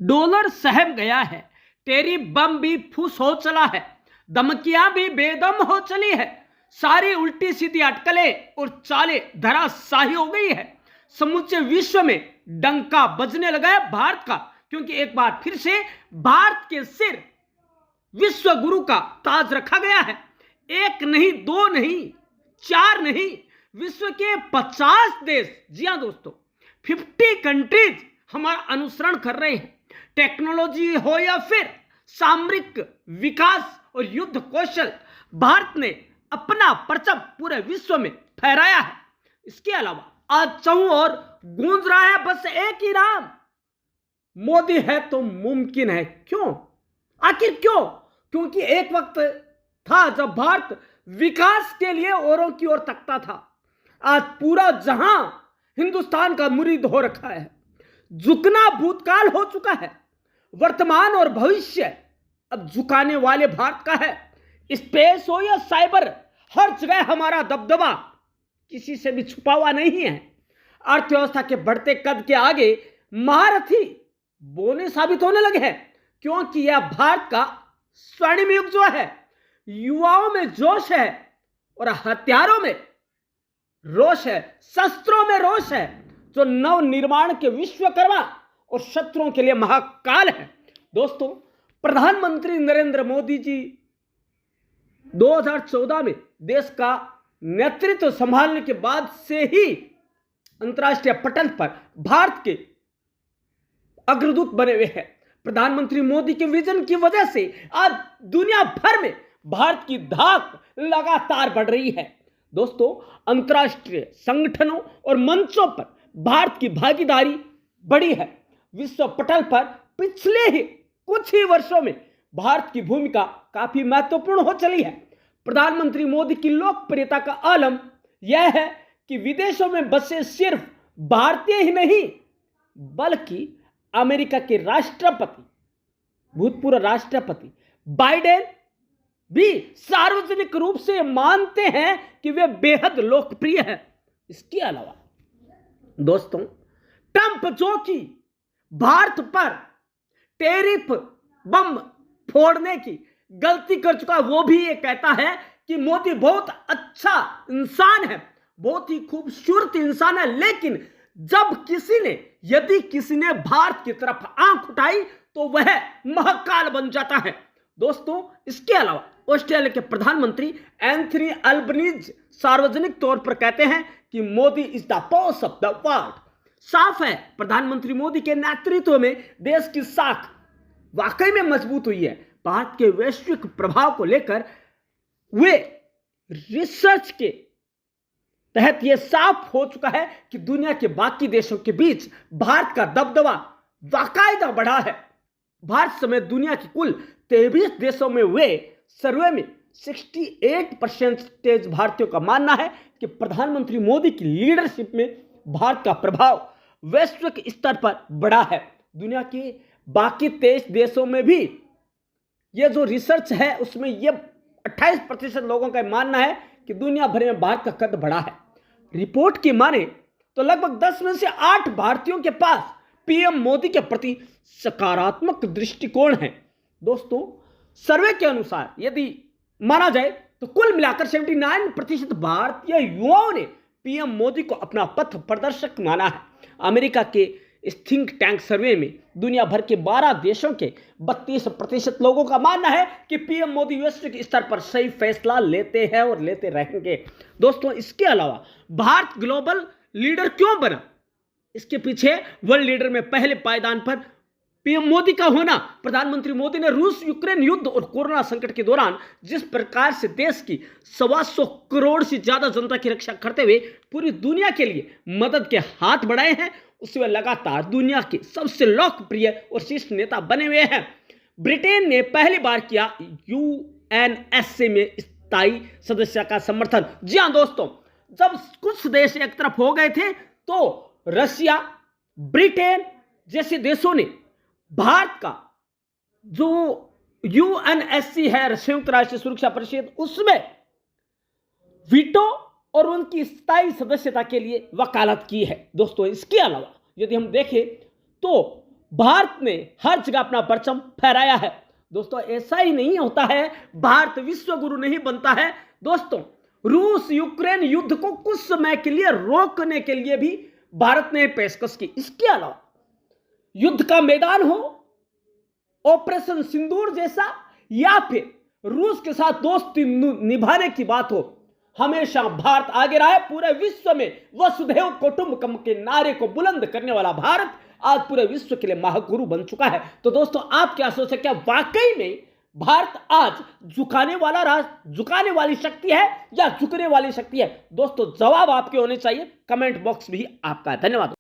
Dollar सहम गया है, टेरिफ बम भी फुस हो चला है, धमकियां भी बेदम हो चली है, सारी उल्टी सीधी अटकलें और चालें धराशाही हो गई है। समूचे विश्व में डंका बजने लगा है भारत का, क्योंकि एक बार फिर से भारत के सिर विश्व गुरु का ताज रखा गया है। एक नहीं, दो नहीं, चार नहीं, विश्व के 50 देश, जी हां दोस्तों, 50 कंट्रीज हमारा अनुसरण कर रहे हैं। टेक्नोलॉजी हो या फिर सामरिक विकास और युद्ध कौशल, भारत ने अपना परचम पूरे विश्व में फहराया है। इसके अलावा आज चहुं और गूंज रहा है बस एक ही नाम, मोदी है तो मुमकिन है। क्यों? आखिर क्यों? क्योंकि एक वक्त था जब भारत विकास के लिए औरों की ओर तकता था। आज पूरा जहां हिंदुस्तान का मुरीद हो रखा है। झुकना भूतकाल हो चुका है, वर्तमान और भविष्य अब झुकाने वाले भारत का है। स्पेस हो या साइबर, हर जगह हमारा दबदबा किसी से भी छुपा हुआ नहीं है। अर्थव्यवस्था के बढ़ते कद के आगे महारथी बोने साबित होने लगे हैं, क्योंकि यह भारत का स्वर्णिम युग जो है, युवाओं में जोश है और हथियारों में रोष है, शस्त्रों में रोष है, जो नव निर्माण के विश्वकर्मा और शत्रुओं के लिए महाकाल है। दोस्तों, प्रधानमंत्री नरेंद्र मोदी जी 2014 में देश का नेतृत्व संभालने के बाद से ही अंतर्राष्ट्रीय पटल पर भारत के अग्रदूत बने हुए हैं। प्रधानमंत्री मोदी के विजन की वजह से आज दुनिया भर में भारत की धाक लगातार बढ़ रही है। दोस्तों, अंतर्राष्ट्रीय संगठनों और मंचों पर भारत की भागीदारी बढ़ी है। विश्व पटल पर पिछले ही कुछ ही वर्षों में भारत की भूमिका काफी महत्वपूर्ण हो चली है। प्रधानमंत्री मोदी की लोकप्रियता का आलम यह है कि विदेशों में बसे सिर्फ भारतीय ही नहीं, बल्कि अमेरिका के राष्ट्रपति, भूतपूर्व राष्ट्रपति बाइडेन भी सार्वजनिक रूप से मानते हैं कि वे बेहद लोकप्रिय हैं। इसके अलावा दोस्तों, ट्रंप जो कि भारत पर टेरिफ बम फोड़ने की गलती कर चुका, वो भी ये कहता है कि मोदी बहुत अच्छा इंसान है, बहुत ही खूबसूरत इंसान है, लेकिन यदि किसी ने भारत की तरफ आंख उठाई तो वह महाकाल बन जाता है। दोस्तों, इसके अलावा ऑस्ट्रेलिया के प्रधानमंत्री एंथनी अल्बनीज सार्वजनिक तौर पर कहते हैं कि Modi is the boss of the world. साफ है, प्रधानमंत्री मोदी के नेतृत्व में देश की साख वाकई में मजबूत हुई है। भारत के वैश्विक प्रभाव को लेकर वे रिसर्च के तहत यह साफ हो चुका है कि दुनिया के बाकी देशों के बीच भारत का दबदबा बाकायदा बढ़ा है। भारत समेत दुनिया के कुल 23 देशों में वे सर्वे में 68% भारतीयों का मानना है कि प्रधानमंत्री मोदी की लीडरशिप में भारत का प्रभाव वैश्विक स्तर पर बढ़ा है। दुनिया के बाकी 23 देशों में भी यह जो रिसर्च है उसमें यह 28% लोगों का मानना है कि दुनिया भर में भारत का कद बढ़ा है। रिपोर्ट की माने तो लगभग 10 में से 8 भारतीयों के पास पीएम मोदी के प्रति सकारात्मक दृष्टिकोण है। दोस्तों, सर्वे के अनुसार यदि माना जाए तो कुल मिलाकर 79% भारतीय युवाओं ने पीएम मोदी को अपना पथ प्रदर्शक माना है। अमेरिका के थिंक टैंक सर्वे में दुनिया भर के 12 देशों के 32% लोगों का मानना है कि पीएम मोदी वैश्विक स्तर पर सही फैसला लेते हैं और लेते रहेंगे। दोस्तों, इसके अलावा भारत ग्लोबल लीडर क्यों बना? इसके पीछे वर्ल्ड लीडर में पहले पायदान पर पीएम मोदी का होना। प्रधानमंत्री मोदी ने रूस यूक्रेन युद्ध और कोरोना संकट के दौरान जिस प्रकार से देश की 125 करोड़ से ज्यादा जनता की रक्षा करते हुए पूरी दुनिया के लिए मदद के हाथ बढ़ाए हैं, उससे वे लगातार दुनिया के सबसे लोकप्रिय और शीर्ष नेता बने हुए हैं। ब्रिटेन ने पहली बार किया यूएनएससी में स्थायी सदस्य का समर्थन। जी हां दोस्तों, जब कुछ देश एक तरफ हो गए थे तो रशिया, ब्रिटेन जैसे देशों ने भारत का जो यूएनएससी है, संयुक्त राष्ट्र सुरक्षा परिषद, उसमें वीटो और उनकी स्थायी सदस्यता के लिए वकालत की है। दोस्तों, इसके अलावा यदि हम देखें तो भारत ने हर जगह अपना परचम फहराया है। दोस्तों ऐसा ही नहीं होता है, भारत विश्व गुरु नहीं बनता है। दोस्तों रूस यूक्रेन युद्ध को कुछ समय के लिए रोकने के लिए भी भारत ने पेशकश की। इसके अलावा युद्ध का मैदान हो, ऑपरेशन सिंदूर जैसा, या फिर रूस के साथ दोस्ती निभाने की बात हो, हमेशा भारत आगे रहा है। पूरे विश्व में वसुधैव कुटुंबकम के नारे को बुलंद करने वाला भारत आज पूरे विश्व के लिए महागुरु बन चुका है। तो दोस्तों आप क्या सोचते हैं, क्या वाकई में भारत आज झुकाने वाली शक्ति है या झुकने वाली शक्ति है? दोस्तों जवाब आपके होने चाहिए, कमेंट बॉक्स भी आपका है। धन्यवाद।